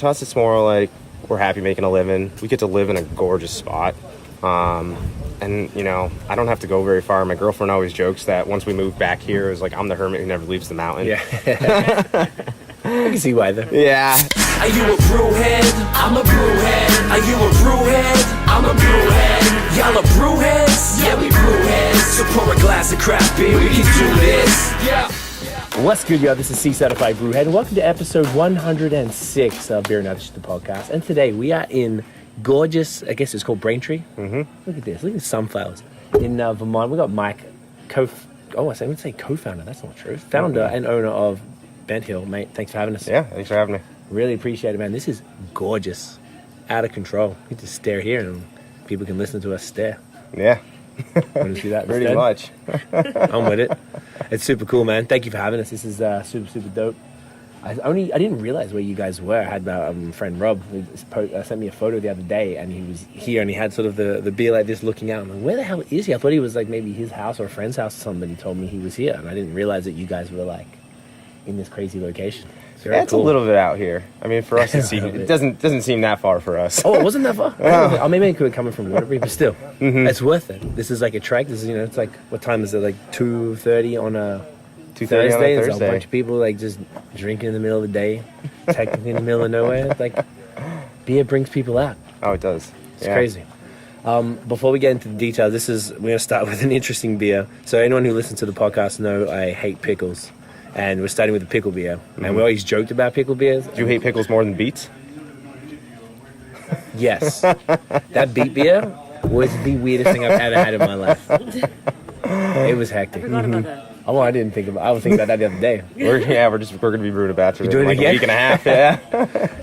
to us, it's more like we're happy making a living. We get to live in a gorgeous spot. And, you know, I don't have to go very far. My girlfriend always jokes that once we move back here, it's like I'm the hermit who never leaves the mountain. Yeah. I can see why, though. Yeah. Are you a brewhead? I'm a brewhead. Are you a brewhead? I'm a brewhead. Y'all are brewheads? Yeah, we brewheads. So pour a glass of craft beer, we can do this. Yeah. What's good, y'all? This is C-Certified Brewhead, and welcome to episode 106 of Beer and Other Shit, the podcast. And today we are in gorgeous, I guess it's called Braintree. Mm-hmm. Look at this. Look at the sunflowers. In Vermont, we got Mike, I would say co-founder. That's not true. Founder and owner of Bent Hill. Mate, thanks for having us. Yeah, thanks for having me. Really appreciate it, man. This is gorgeous. Out of control. You can just stare here and people can listen to us stare. Yeah. Want to see that Pretty instead? much. I'm with it. It's super cool, man. Thank you for having us. This is super dope. I didn't realize where you guys were. I had my friend Rob who sent me a photo the other day, and he was here and he had sort of the beer like this looking out. I'm like, where the hell is he? I thought he was like maybe his house or a friend's house or something, but he told me he was here, and I didn't realize that you guys were like in this crazy location. It's cool. A little bit out here. I mean, for us, it doesn't seem that far for us. Oh, it wasn't that far? Oh, maybe it could have come from Waterbury, but still, It's worth it. This is like a trek. This is, it's like, what time is it? Like 2:30 on a Thursday? There's a bunch of people like just drinking in the middle of the day, technically in the middle of nowhere. It's like, beer brings people out. Oh, it does. It's crazy. Before we get into the details, we're going to start with an interesting beer. So anyone who listens to the podcast know I hate pickles. And we're starting with the pickle beer. And we always joked about pickle beers. Do you hate pickles more than beets? Yes. That beet beer was the weirdest thing I've ever had in my life. It was hectic. Oh, I didn't think about. I was thinking about that the other day. We're gonna be brewing a batch of it doing in like it again? a week and a half. Yeah.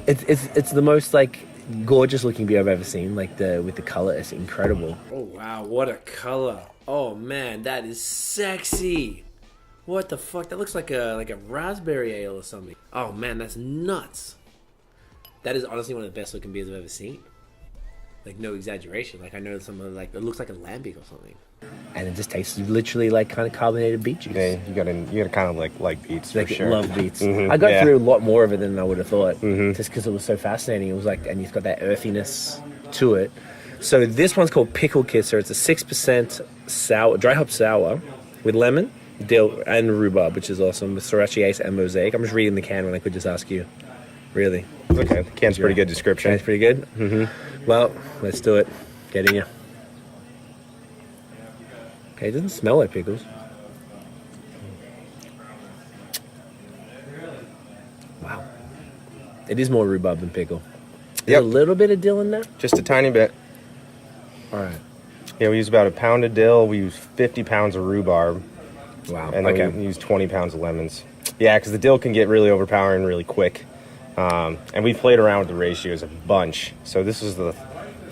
It's the most like gorgeous looking beer I've ever seen. Like with the color, it's incredible. Oh wow, what a color! Oh man, that is sexy. What the fuck? That looks like a raspberry ale or something. Oh man, that's nuts. That is honestly one of the best looking beers I've ever seen. Like no exaggeration. Like I know some of like it looks like a lambic or something. And it just tastes literally like kind of carbonated beet juice. Yeah, you gotta kind of like beets for sure. Love beets. I got through a lot more of it than I would have thought, just because it was so fascinating. It was like, and it's got that earthiness to it. So this one's called Pickle Kisser. It's a 6% sour, dry hop sour with lemon, dill, and rhubarb, which is awesome. With sriracha ice and mosaic. I'm just reading the can when I could just ask you. Really? Okay, the can's pretty good description. It's pretty good. Well, let's do it. Get in here. Okay, it doesn't smell like pickles. Wow. It is more rhubarb than pickle. There's a little bit of dill in there? Just a tiny bit. All right. Yeah, we use about a pound of dill. We use 50 pounds of rhubarb. Wow. And then we use 20 pounds of lemons. Yeah, because the dill can get really overpowering really quick. And we've played around with the ratios a bunch. So this is the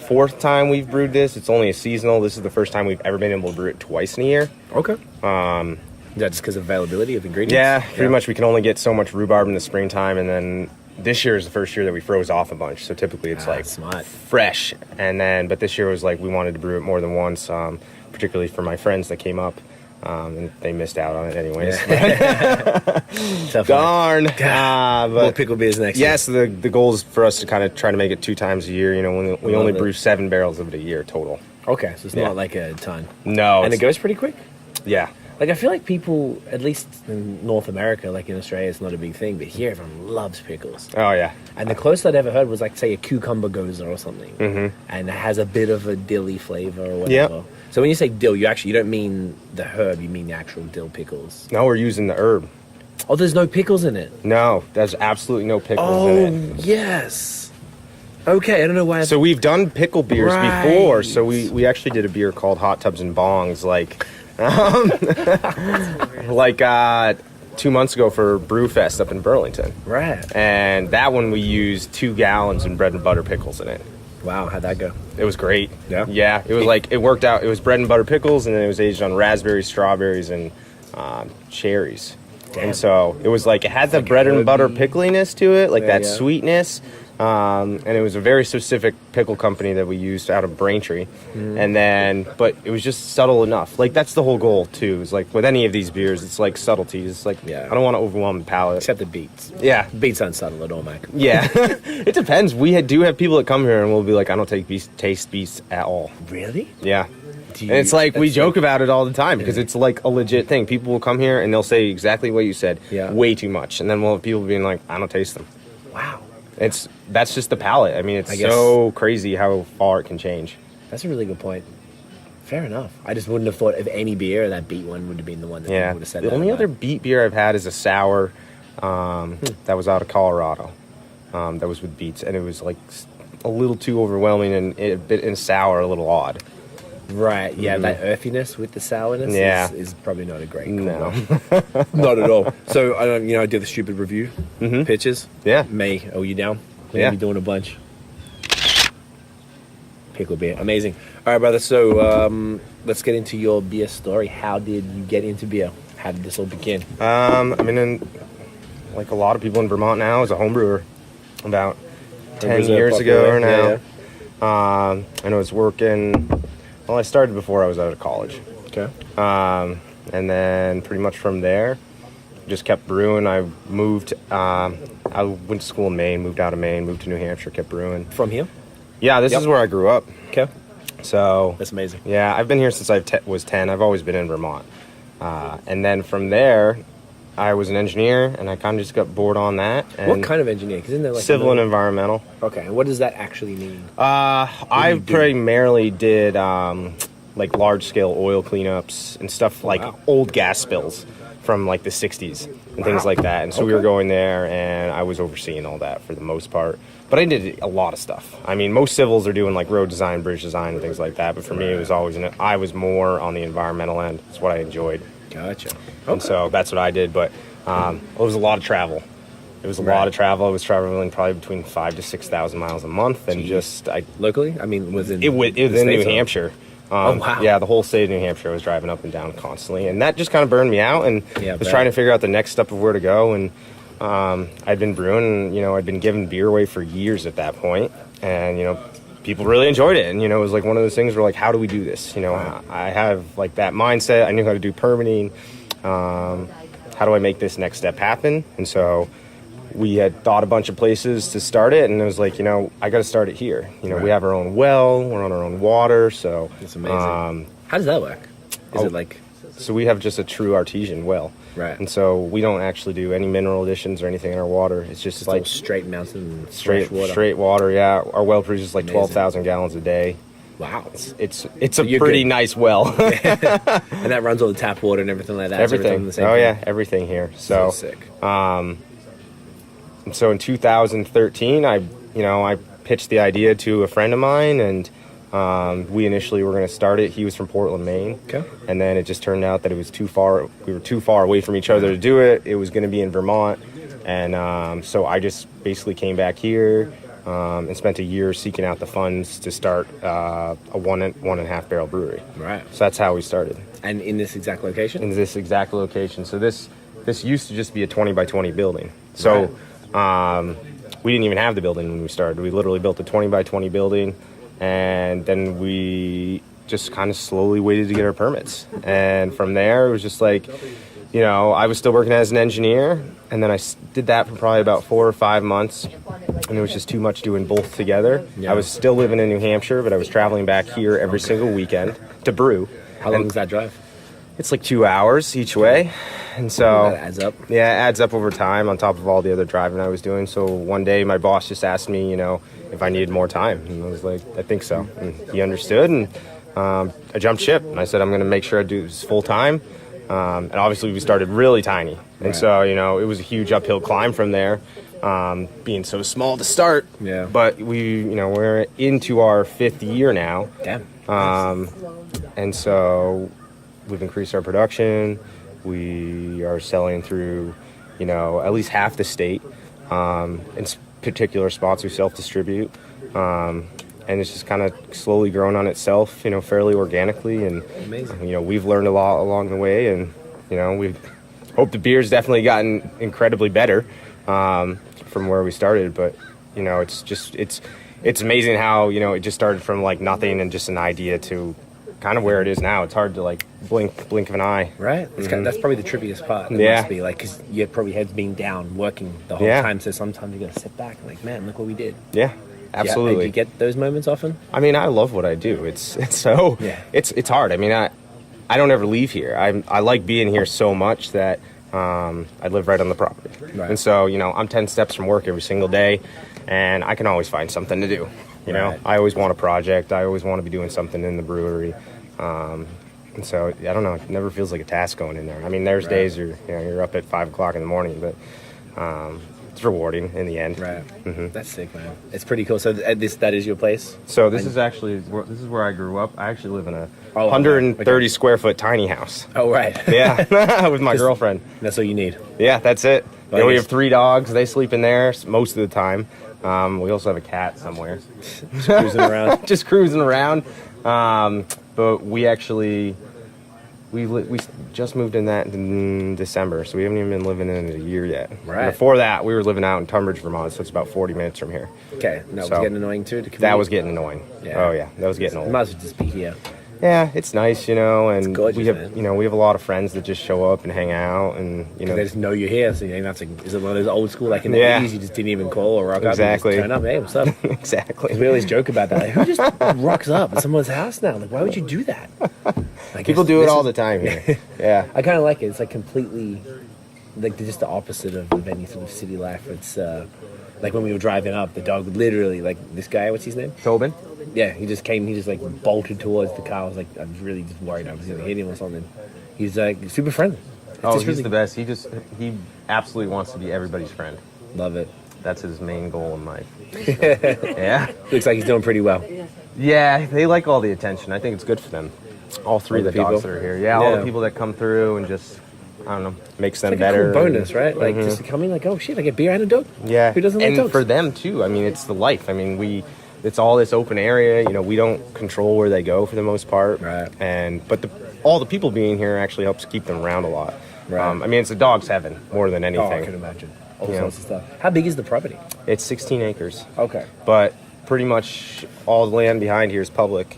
fourth time we've brewed this. It's only a seasonal. This is the first time we've ever been able to brew it twice in a year. Okay. Is that just because of availability of ingredients? Yeah, pretty much. We can only get so much rhubarb in the springtime, and then this year is the first year that we froze off a bunch. So typically it's smart. fresh. But this year was like we wanted to brew it more than once, particularly for my friends that came up. And they missed out on it anyways. Yeah. Darn. But more pickle beers next year. Yes, the goal is for us to kind of try to make it 2 times a year. You know, we only brew 7 barrels of it a year total. Okay, so it's not like a ton. No. And it goes pretty quick? Yeah. Like, I feel like people, at least in North America, like in Australia, it's not a big thing, but here everyone loves pickles. Oh, yeah. And the closest I'd ever heard was, like, say, a cucumber goza or something. And it has a bit of a dilly flavor or whatever. Yep. So when you say dill, you don't mean the herb, you mean the actual dill pickles. No, we're using the herb. Oh, there's no pickles in it? No, there's absolutely no pickles in it. Yes. Okay, I don't know why. So we've done pickle beers before. So we actually did a beer called Hot Tubs and Bongs, like 2 months ago for Brewfest up in Burlington. Right. And that one we used 2 gallons and bread and butter pickles in it. Wow, how'd that go? It was great. Yeah? Yeah, it was like, it worked out. It was bread and butter pickles, and then it was aged on raspberries, strawberries, and cherries. And so it was like, it had the bread and butter pickliness to it, like that yeah. sweetness. And it was a very specific pickle company that we used out of Braintree. And then, but it was just subtle enough. Like, that's the whole goal, too. Is like, with any of these beers, it's like subtleties. It's like, I don't want to overwhelm the palate. Except the beets. Yeah. Beets aren't subtle at all, Mike. Yeah. It depends. We do have people that come here and we'll be like, I don't taste beets at all. Really? Yeah. And it's like, we joke about it all the time because it's like a legit thing. People will come here and they'll say exactly what you said. Yeah. Way too much. And then we'll have people being like, I don't taste them. Wow. That's just the palate. I mean, it's so crazy how far it can change. That's a really good point. Fair enough. I just wouldn't have thought of any beer that beet one would have been the one that would have said The only other beet beer I've had is a sour that was out of Colorado. That was with beets, and it was like a little too overwhelming and a bit sour, a little odd. Right, yeah, that earthiness with the sourness is probably not a great combo. No. Not at all. So, I did the stupid review pitches. Yeah. May, are you down? We're Yeah. going to be doing a bunch. Pickle beer, amazing. All right, brother, so let's get into your beer story. How did you get into beer? How did this all begin? I mean, like a lot of people in Vermont now, as a home brewer about 10 years ago now. And I was working... Well, I started before I was out of college. Okay. And then pretty much from there, just kept brewing. I moved, I went to school in Maine, moved out of Maine, moved to New Hampshire, kept brewing. From here? Yeah, this is where I grew up. Okay. So. That's amazing. Yeah, I've been here since I was 10. I've always been in Vermont. And then from there, I was an engineer, and I kind of just got bored on that. And what kind of engineer? 'Cause isn't there like civil and environmental. Okay, and what does that actually mean? I primarily did like large-scale oil cleanups and stuff like old gas spills from like the 60s and things like that. And so we were going there, and I was overseeing all that for the most part. But I did a lot of stuff. I mean, most civils are doing like road design, bridge design, and things like that. But for me, it was always I was more on the environmental end. It's what I enjoyed. Gotcha. And so that's what I did. But it was a lot of travel. It was a lot of travel. I was traveling probably between 5,000 to 6,000 miles a month, and locally. I mean, was in it was in New Hampshire. Oh wow! Yeah, the whole state of New Hampshire. I was driving up and down constantly, and that just kind of burned me out. And was trying to figure out the next step of where to go. And I'd been brewing, and I'd been giving beer away for years at that point, and people really enjoyed it. And it was like one of those things where like, how do we do this? I have like that mindset. I knew how to do permitting. How do I make this next step happen? And so we had thought a bunch of places to start it, and it was like, I got to start it here. We have our own well, we're on our own water, so it's amazing. How does that work? Is it like? So we have just a true artesian well, right? And so we don't actually do any mineral additions or anything in our water. It's just like straight mountain, straight water. Yeah, our well produces like 12,000 gallons a day. Wow, it's a pretty nice well. And that runs all the tap water and everything like that. Everything. Yeah, everything here. So sick. So in 2013, I pitched the idea to a friend of mine, and we initially were going to start it. He was from Portland, Maine. Okay. And then it just turned out that it was too far. We were too far away from each other to do it. It was going to be in Vermont, and so I just basically came back here. And spent a year seeking out the funds to start a 1.5 barrel brewery. Right. So that's how we started. And in this exact location? In this exact location. So this used to just be a 20 by 20 building. So we didn't even have the building when we started. We literally built a 20 by 20 building, and then we just kind of slowly waited to get our permits. And from there, it was just like, I was still working as an engineer, and then I did that for probably about 4 or 5 months, and it was just too much doing both together. Yeah. I was still living in New Hampshire, but I was traveling back here every single weekend to brew. How long does that drive? It's like 2 hours each way, and so that adds up. Yeah, it adds up over time on top of all the other driving I was doing. So one day my boss just asked me, if I needed more time, and I was like, I think so. And he understood, and I jumped ship, and I said I'm going to make sure I do this full time. And obviously we started really tiny, and so it was a huge uphill climb from there, being so small to start. Yeah. But we're into our 5th year now. Damn. And so we've increased our production. We are selling through, at least half the state. In particular spots we self-distribute. And it's just kind of slowly grown on itself, fairly organically. And, amazing. We've learned a lot along the way, and, we're hope the beer's definitely gotten incredibly better from where we started. But you know, it's amazing how, you know, it just started from like nothing and just an idea to kind of where it is now. It's hard to like blink of an eye. Right. That's probably the trickiest part. It must be like, because your probably head's being down, working the whole time. So sometimes you got to sit back and like, man, look what we did. Yeah, absolutely. Do you get those moments often? I mean, I love what I do. It's hard. I mean, I don't ever leave here. I like being here so much that I live right on the property. Right. And so, you know, I'm 10 steps from work every single day, and I can always find something to do. You know, I always want a project. I always want to be doing something in the brewery. And so, I don't know, it never feels like a task going in there. I mean, there's days you're up at 5 o'clock in the morning, but it's rewarding in the end. Right. Mm-hmm. That's sick, man. It's pretty cool. So that is your place? So this is where I grew up. I actually live in a 130 square foot tiny house. Oh, right. Yeah, with my girlfriend. That's all you need. Yeah, that's it. You know, we have 3 dogs. They sleep in there most of the time. We also have a cat somewhere. Just cruising around. Just cruising around. But we just moved in that in December, so we haven't even been living in it a year yet. Right. And before that, we were living out in Tunbridge, Vermont, so it's about 40 minutes from here. Okay. That was getting annoying too? That was getting annoying. Yeah. Oh, yeah. That was getting old. You might as well just be here. Yeah, it's nice, you know, and gorgeous, we have, man. you know, we have a lot of friends that just show up and hang out, and you know, they just know you're here, so you don't have to. Is it one of those old school like in the 80s, you just didn't even call or rock up? Exactly. And just turn up, hey, what's up? Exactly. We always joke about that. Like, who just rocks up at someone's house now? Like, why would you do that? People do it all the time here. Yeah. I kind of like it. It's like completely, like just the opposite of any sort of city life. It's like when we were driving up, the dog would literally, like this guy, what's his name? Tobin? Yeah, he just like bolted towards the car. I was like, I was really just worried I was going to hit him or something. He's like super friendly. He's the best. He absolutely wants to be everybody's friend. Love it. That's his main goal in life. Yeah. Looks like he's doing pretty well. Yeah, they like all the attention. I think it's good for them. All 3 of the dogs that are here. Yeah, all the people that come through and just, I don't know, makes them like better. A cool bonus, right? Like just to come in like, oh shit, I get beer and a dog. Yeah. Who doesn't like dogs? And for them too. I mean, it's the life. I mean, it's all this open area. You know, we don't control where they go for the most part. Right. But all the people being here actually helps keep them around a lot. Right. I mean, it's a dog's heaven more than anything. Oh, I can imagine. All sorts of stuff. How big is the property? It's 16 acres. Okay. But pretty much all the land behind here is public.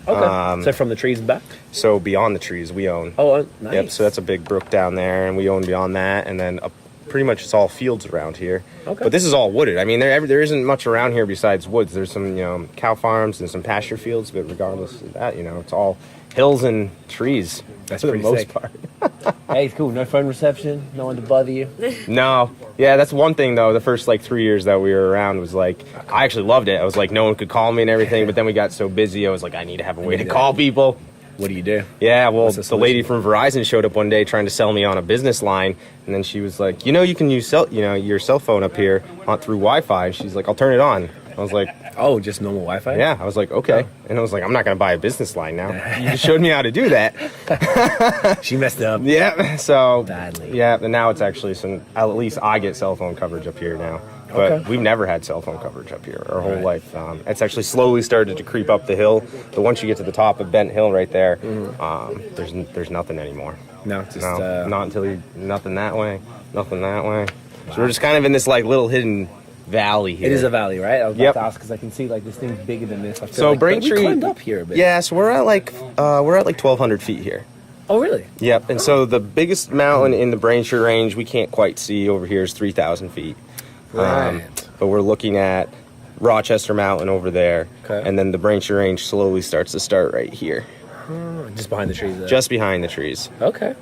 Okay. So from the trees back? So beyond the trees, we own. Oh, nice. Yep. So that's a big brook down there, and we own beyond that, and then pretty much it's all fields around here. Okay. But this is all wooded. I mean, there isn't much around here besides woods. There's some, you know, cow farms and some pasture fields, but regardless of that, you know, it's all hills and trees. That's for the pretty most sick. part. Hey, it's cool. No phone reception. No one to bother you. No. Yeah, that's one thing though. The first like 3 years that we were around was like, I actually loved it. I was like, no one could call me and everything. But then we got so busy. I was like, I need to have a way to call people. What do you do? Yeah, well, the lady from Verizon showed up one day trying to sell me on a business line, and then she was like, you know, you can use your cell phone up here through Wi-Fi. And she's like, I'll turn it on. I was like, oh, just normal Wi-Fi? Yeah, I was like, okay. And I was like, I'm not going to buy a business line now. You just showed me how to do that. She messed up. Yeah, so badly. Yeah, and now it's actually at least I get cell phone coverage up here now. But we've never had cell phone coverage up here our whole life. It's actually slowly started to creep up the hill. But once you get to the top of Bent Hill right there, there's nothing anymore. No, just not until nothing that way, nothing that way. Wow. So we're just kind of in this like little hidden valley here. It is a valley, right? I was about to ask because I can see like this thing's bigger than this. I feel so like, Braintree, we climbed up here a bit. Yeah, so we're at like 1,200 feet here. Oh, really? Yep. And so the biggest mountain in the Braintree range we can't quite see over here is 3,000 feet. Right. But we're looking at Rochester Mountain over there, and then the Braintree range slowly starts right here. Just behind the trees there. Just behind the trees. Okay.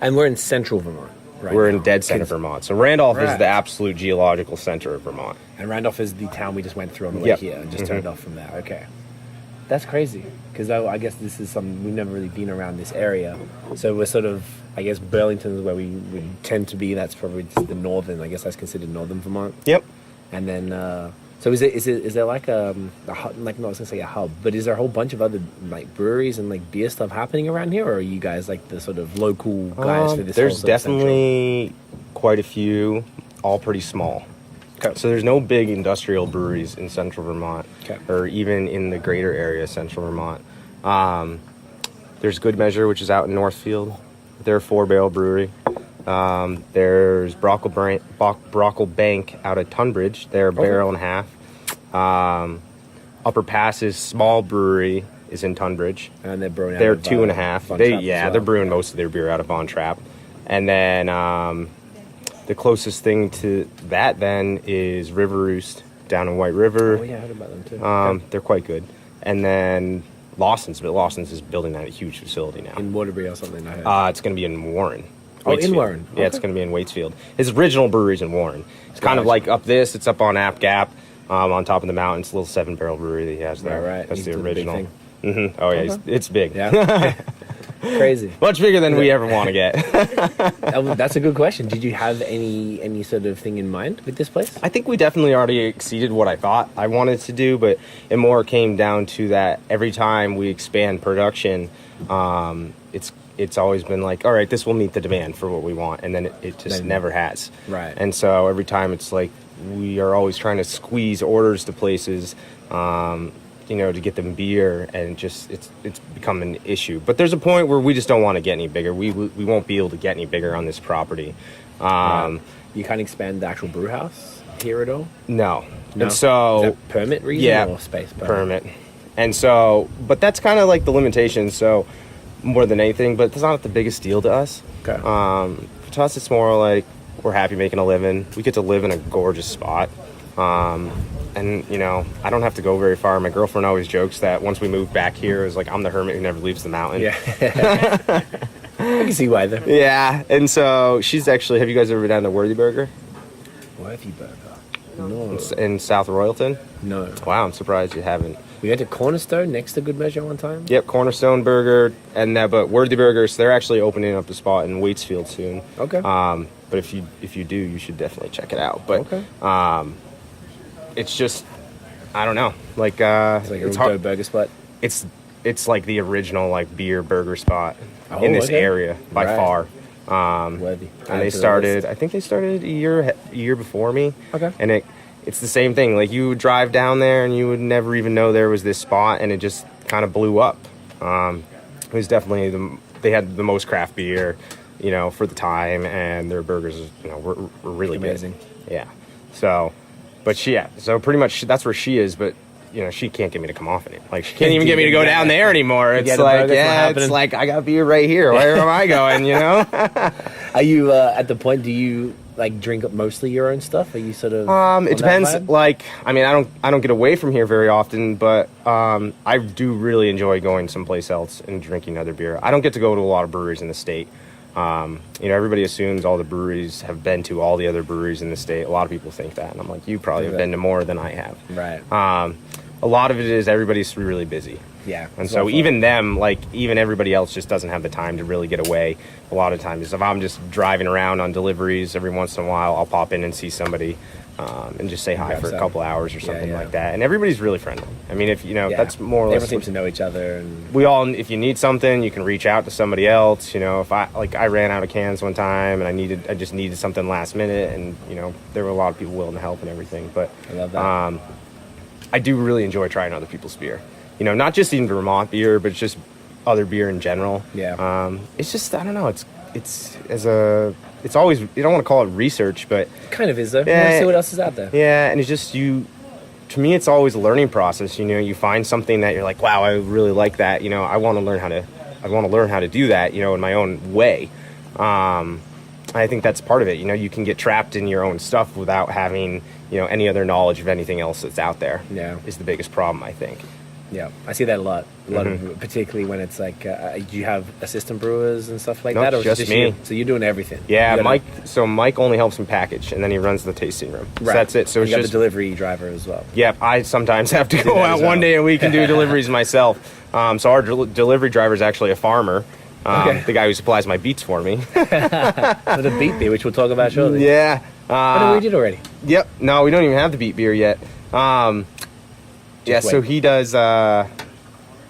And we're in central Vermont. Right we're now. in dead center Vermont. So Randolph is the absolute geological center of Vermont. And Randolph is the town we just went through on the way here and just turned off from there. Okay. That's crazy. Because I guess this is something we've never really been around this area. So we're sort of, I guess Burlington is where we would tend to be. That's probably just the northern, I guess that's considered northern Vermont. Yep. And then, so is there like a hub, like, no, I was going to say a hub, but is there a whole bunch of other like breweries and like beer stuff happening around here? Or are you guys like the sort of local guys for this? There's definitely quite a few, all pretty small. Okay. So there's no big industrial breweries in central Vermont, or even in the greater area of central Vermont. There's Good Measure, which is out in Northfield. They're a 4-barrel brewery. There's Brockle Bank out of Tunbridge. They're a barrel and a half. Upper Passes Small Brewery is in Tunbridge. And they're brewing out They're of, 2.5. Von Trapp as They're well. brewing most of their beer out of Von Trapp. And then the closest thing to that then is River Roost down in White River. Oh, yeah, I heard about them too. They're quite good. And then Lawson's, but Lawson's is building out a huge facility now. In Waterbury or something, I heard. It's going to be in Warren. Oh, in Waitsfield. Warren. Yeah, it's going to be in Waitsfield. His original brewery's in Warren. It's kind of like up this. It's up on App Gap, on top of the mountain. It's a little 7-barrel brewery that he has there. Right. That's He's the doing the big original. thing. Oh yeah, it's big. Yeah. Crazy. Much bigger than we ever want to get. That's a good question. Did you have any sort of thing in mind with this place? I think we definitely already exceeded what I thought I wanted to do, but it more came down to that every time we expand production, it's always been like, all right, this will meet the demand for what we want, and then it just never has. Right. And so every time it's like we are always trying to squeeze orders to places, to get them beer, and just it's become an issue. But there's a point where we just don't want to get any bigger. We won't be able to get any bigger on this property. Right. You can't expand the actual brew house here at all? No. No? And so Is that permit reason or space permit. And so, but that's kind of like the limitation. So more than anything, but it's not the biggest deal to us. Okay. To us, it's more like we're happy making a living. We get to live in a gorgeous spot. And, I don't have to go very far. My girlfriend always jokes that once we move back here, it's like I'm the hermit who never leaves the mountain. Yeah. I can see why, though. Yeah. And so she's actually, have you guys ever been down to Worthy Burger? Worthy Burger? No. In South Royalton? No. Wow, I'm surprised you haven't. We went to Cornerstone next to Good Measure one time. Yep, Cornerstone Burger, but Worthy Burgers, they're actually opening up a spot in Waitsfield soon. Okay. But if you do, you should definitely check it out. But Okay. It's just, I don't know, like It's like a hard. burger spot. It's like the original like beer burger spot Oh, in this okay. area by Right. far. Worthy. And they started, I think they started a year before me. Okay. And it's the same thing. Like you would drive down there and you would never even know there was this spot, and it just kind of blew up. It was definitely they had the most craft beer, for the time, and their burgers, were really Amazing. good. Yeah. So, but so pretty much that's where she is, but she can't get me to come off it. Like she can't even get me to go down there anymore. It's get a like, burger, it's not it's happening. like I got beer right here. Where am I going? Are you at the point? Do you like drink up mostly your own stuff? Are you sort of? It depends. Like, I mean, I don't get away from here very often, but I do really enjoy going someplace else and drinking other beer. I don't get to go to a lot of breweries in the state. Everybody assumes all the breweries have been to all the other breweries in the state. A lot of people think that, and I'm like, you probably have been to more than I have. Right. A lot of it is everybody's really busy. Yeah. And so even them, like even everybody else just doesn't have the time to really get away. A lot of times, if I'm just driving around on deliveries every once in a while, I'll pop in and see somebody and just say hi Grab for a some. couple hours or something Yeah. like that. And everybody's really friendly. I mean, if that's more or Everyone less. seems to know each other, and If you need something, you can reach out to somebody else. If I ran out of cans one time and I just needed something last minute, and there were a lot of people willing to help and everything. But I love that. I do really enjoy trying other people's beer. Not just even Vermont beer, but just other beer in general. Yeah. It's just, I don't know. It's always, you don't want to call it research, but Kind of is though. Yeah. See what else is out there. yeah, and it's just to me, it's always a learning process. You find something that you're like, wow, I really like that. I want to learn how to do that, in my own way. I think that's part of it. You can get trapped in your own stuff without having, any other knowledge of anything else that's out there. Yeah. Is the biggest problem, I think. Yeah, I see that a lot. Mm-hmm. Of, particularly when it's like, do you have assistant brewers and stuff like No, that, or it's is it just me. you? So you're doing everything. Yeah, You gotta- Mike only helps me package, and then he runs the tasting room. So Right. that's it. So And it's you got just the delivery driver as well. Yep, I sometimes have to go that out as one well. day a week and do deliveries myself. So our delivery driver is actually a farmer. Okay. The guy who supplies my beets for me. For the beet beer, which we'll talk about shortly. Yeah. Oh, no, we did already. Yep. No, we don't even have the beet beer yet. Yeah. So wait. he does.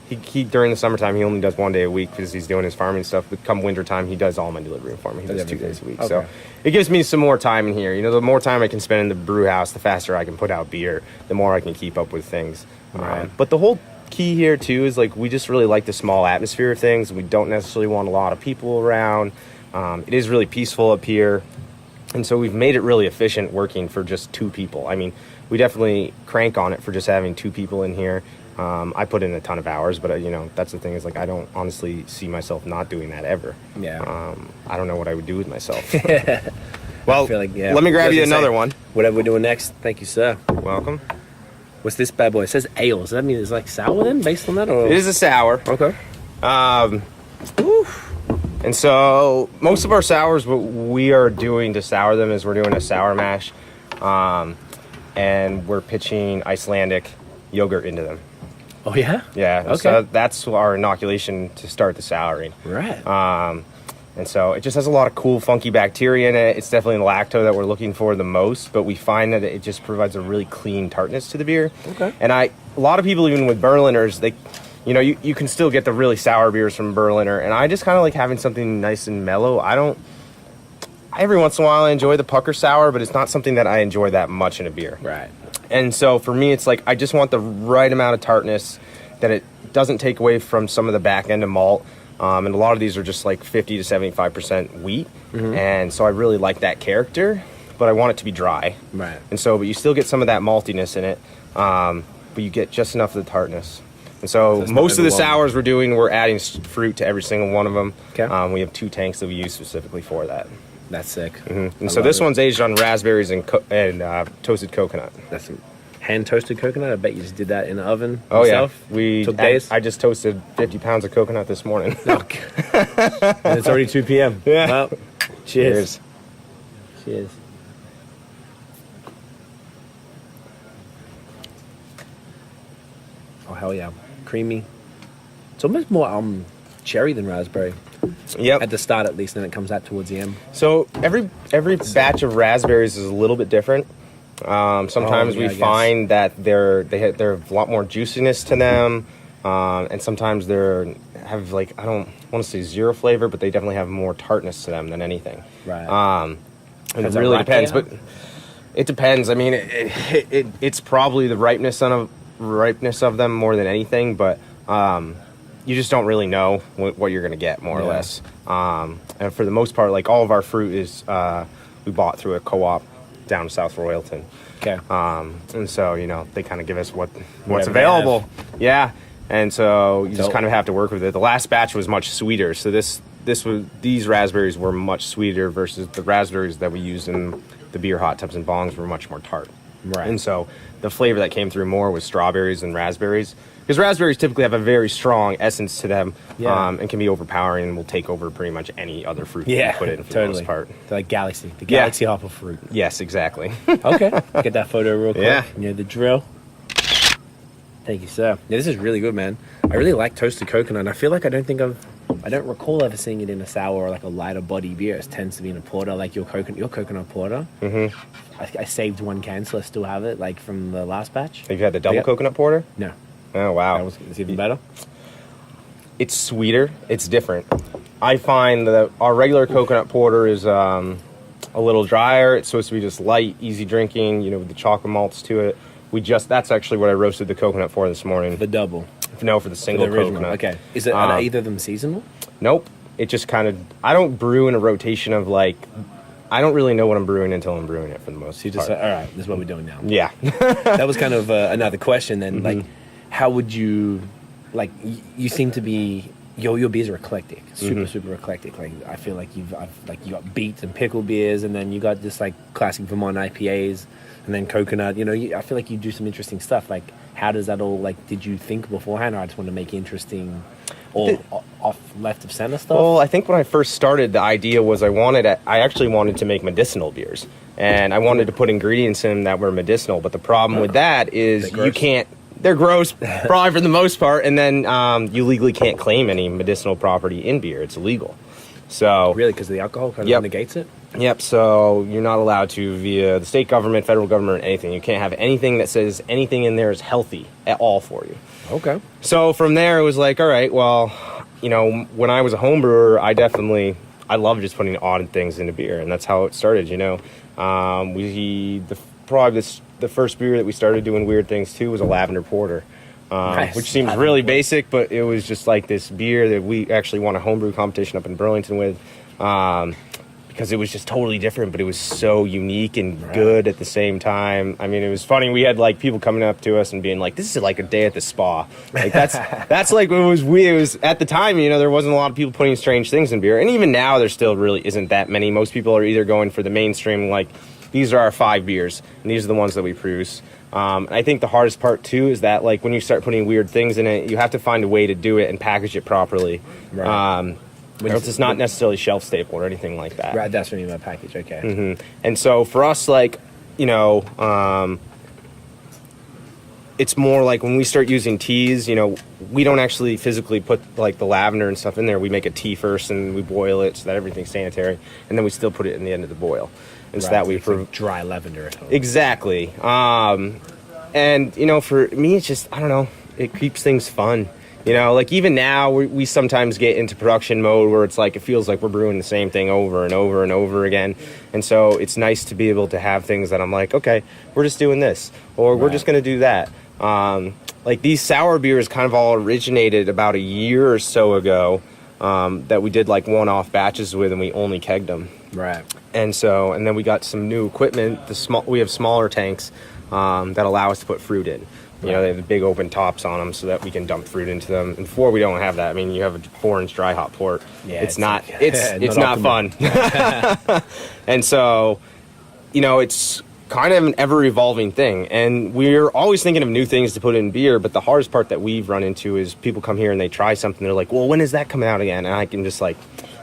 He during the summertime he only does one day a week because he's doing his farming stuff. But come wintertime he does all my delivery for me. He does 2 everything. days a week. Okay. So it gives me some more time in here. The more time I can spend in the brew house, the faster I can put out beer. The more I can keep up with things. Right. But the whole key here too is like we just really like the small atmosphere of things. We don't necessarily want a lot of people around. It is really peaceful up here. And so we've made it really efficient working for just 2 people. I mean, we definitely crank on it for just having 2 people in here. I put in a ton of hours, but that's the thing is like I don't honestly see myself not doing that ever. Yeah. I don't know what I would do with myself. Well, I feel like, let me grab you another one. Whatever we're doing next. Thank you, sir. Welcome. What's this bad boy? It says ale. Does that mean it's like sour then, based on that? Or? It is a sour. Okay. And so most of our sours, what we are doing to sour them is we're doing a sour mash, and we're pitching Icelandic yogurt into them. Oh yeah. Yeah. Okay. So that's our inoculation to start the souring. Right. And so it just has a lot of cool, funky bacteria in it. It's definitely the lacto that we're looking for the most, but we find that it just provides a really clean tartness to the beer. Okay. And a lot of people, even with Berliners, you can still get the really sour beers from Berliner, and I just kind of like having something nice and mellow. Every once in a while I enjoy the pucker sour, but it's not something that I enjoy that much in a beer. Right. And so for me, it's like I just want the right amount of tartness that it doesn't take away from some of the back end of malt. And a lot of these are just like 50 to 75% wheat. Mm-hmm. And so I really like that character, but I want it to be dry. Right. And so, but you still get some of that maltiness in it, but you get just enough of the tartness. And so most of the sours we're adding fruit to every single one of them. Okay. We have 2 tanks that we use specifically for that. That's sick. Mm-hmm. And so this one's aged on raspberries and toasted coconut. That's some hand toasted coconut. I bet you just did that in the oven. Oh yourself. Yeah, took days. I just toasted 50 pounds of coconut this morning. Okay. And it's already 2 p.m. Yeah. Well, cheers. Cheers. Oh hell yeah, creamy. It's almost more cherry than raspberry. Yep. At the start, at least, then it comes out towards the end. So every batch of raspberries is a little bit different. Sometimes we find that they're a lot more juiciness to them, and sometimes they have like I don't want to say zero flavor, but they definitely have more tartness to them than anything. Right. And it really depends, but it depends. I mean, it's probably the ripeness of them more than anything, but you just don't really know what you're going to get, more or less. And for the most part, like all of our fruit is we bought through a co-op down South Royalton. Okay. And so, they kind of give us what's available. Yeah. And so you just kind of have to work with it. The last batch was much sweeter. So these raspberries were much sweeter versus the raspberries that we used in the beer hot tubs and bongs were much more tart. Right. And so the flavor that came through more was strawberries and raspberries. Because raspberries typically have a very strong essence to them, and can be overpowering and will take over pretty much any other fruit that you put in for the most part. They're like the galaxy hop of fruit. Yes, exactly. Okay, get that photo real quick. Yeah. You know the drill. Thank you, sir. Yeah, this is really good, man. I really like toasted coconut. I feel like I don't recall ever seeing it in a sour or like a lighter body beer. It tends to be in a porter, like your coconut porter. Mm-hmm. I saved 1 can, so I still have it, like from the last batch. Have you had the double coconut porter? No. Oh, wow. It's even better? It's sweeter. It's different. I find that our regular coconut porter is a little drier. It's supposed to be just light, easy drinking, with the chocolate malts to it. That's actually what I roasted the coconut for this morning. The double? No, for the single coconut. Okay. Are either of them seasonal? Nope. It just I don't brew in a rotation of I don't really know what I'm brewing until I'm brewing it for the most part. All right, this is what we're doing now. Yeah. That was kind of another question then. Mm-hmm. How would you, you seem to be, your beers are eclectic, super eclectic. I feel like you got beet and pickle beers, and then you got this classic Vermont IPAs, and then coconut. I feel like you do some interesting stuff. How does that all, did you think beforehand, or I just want to make interesting or off left of center stuff? Well, I think when I first started, the idea was I actually wanted to make medicinal beers, and I wanted to put ingredients in that were medicinal. But the problem with that is you can't. They're gross, probably for the most part, and then you legally can't claim any medicinal property in beer. It's illegal. So really, because the alcohol kind of negates it. Yep. So you're not allowed to via the state government, federal government, or anything. You can't have anything that says anything in there is healthy at all for you. Okay. So from there, it was like, all right, well, when I was a home brewer, I love just putting odd things into beer, and that's how it started. The first beer that we started doing weird things to was a lavender porter, Nice. which seems really basic, but it was just like this beer that we actually won a homebrew competition up in Burlington with. because it was just totally different, but it was so unique and good at the same time. I mean, it was funny. We had like people coming up to us and being like, "This is like a day at the spa." Like that's like what was weird. It was at the time, there wasn't a lot of people putting strange things in beer, and even now there still really isn't that many. Most people are either going for the mainstream, like these are our 5 beers, and these are the ones that we produce. I think the hardest part too is that like when you start putting weird things in it, you have to find a way to do it and package it properly. Right. Or else it's not necessarily shelf stable or anything like that. Right, that's what you mean by package, okay. Mm-hmm. And so for us, like, it's more like when we start using teas, we don't actually physically put like the lavender and stuff in there. We make a tea first and we boil it so that everything's sanitary, and then we still put it in the end of the boil. And so that we like dry lavender at home. Exactly. And for me, it's just, I don't know, it keeps things fun. Like even now we sometimes get into production mode where it's like it feels like we're brewing the same thing over and over and over again. And so it's nice to be able to have things that I'm like, okay, we're just doing this, or we're just going to do that. Like these sour beers kind of all originated about a year or so ago, that we did like one-off batches with, and we only kegged them. Right. And then we got some new equipment. We have smaller tanks that allow us to put fruit in. They have the big open tops on them so that we can dump fruit into them. And before, we don't have that. I mean, you have a 4-inch dry hop port. Yeah, it's not fun. And so, it's kind of an ever evolving thing. And we're always thinking of new things to put in beer. But the hardest part that we've run into is people come here and they try something. They're like, well, when is that coming out again? And I can just like,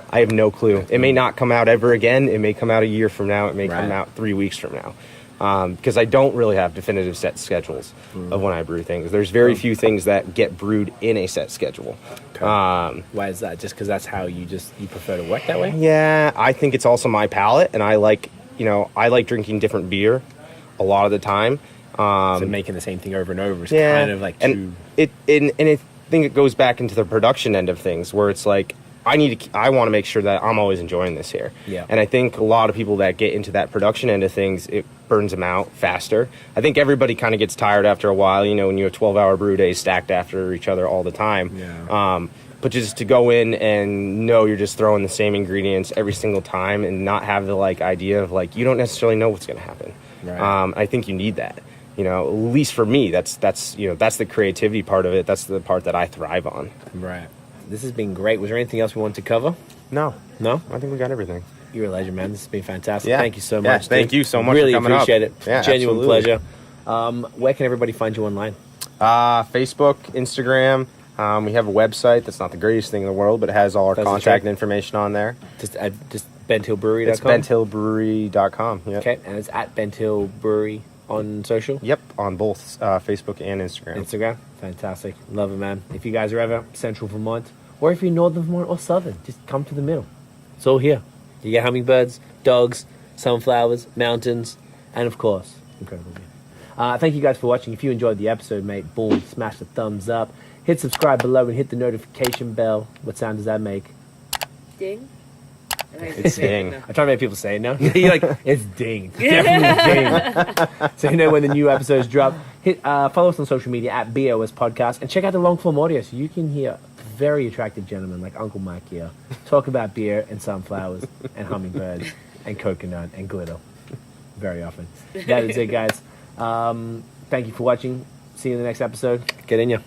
I have no clue. It may not come out ever again. It may come out a year from now. It may come out 3 weeks from now. Because I don't really have definitive set schedules of when I brew things. There's very few things that get brewed in a set schedule. Okay. Why is that? Just because that's how you prefer to work that way? Yeah, I think it's also my palate, and I like drinking different beer a lot of the time. So making the same thing over and over is kind of like too... I think it goes back into the production end of things, where it's like, I want to make sure that I'm always enjoying this here. Yeah. And I think a lot of people that get into that production end of things, it burns them out faster. I think everybody kind of gets tired after a while, when you have 12-hour brew days stacked after each other all the time. Yeah. But just to go in and know you're just throwing the same ingredients every single time and not have the idea of you don't necessarily know what's going to happen. Right. I think you need that. At least for me, that's the creativity part of it. That's the part that I thrive on. Right. This has been great. Was there anything else we wanted to cover? No. No? I think we got everything. You're a legend, man. This has been fantastic. Yeah. Thank you so much. Thank you so much really for coming up. Really appreciate it. Yeah, Genuine absolutely. pleasure. Where can everybody find you online? Facebook, Instagram. We have a website that's not the greatest thing in the world, but it has all our contact information on there. Just benthillbrewery.com? It's benthillbrewery.com. Yep. Okay, and it's at Bentil Brewery on social? Yep, on both Facebook and Instagram. Instagram? Fantastic. Love it, man. If you guys are ever Central Vermont, or if you're Northern Vermont or Southern, just come to the middle. It's all here. You get hummingbirds, dogs, sunflowers, mountains, and of course, incredible beer. Thank you guys for watching. If you enjoyed the episode, mate, boom, smash the thumbs up. Hit subscribe below and hit the notification bell. What sound does that make? Ding. It's ding. I'm trying to make people say it now. You're like, it's ding. It's definitely ding. So you know when the new episodes drop. Follow us on social media at BAOS Podcast and check out the long form audio so you can hear very attractive gentlemen like Uncle Mike here talk about beer and sunflowers and hummingbirds and coconut and glitter very often. That is it, guys. Thank you for watching. See you in the next episode. Get in ya.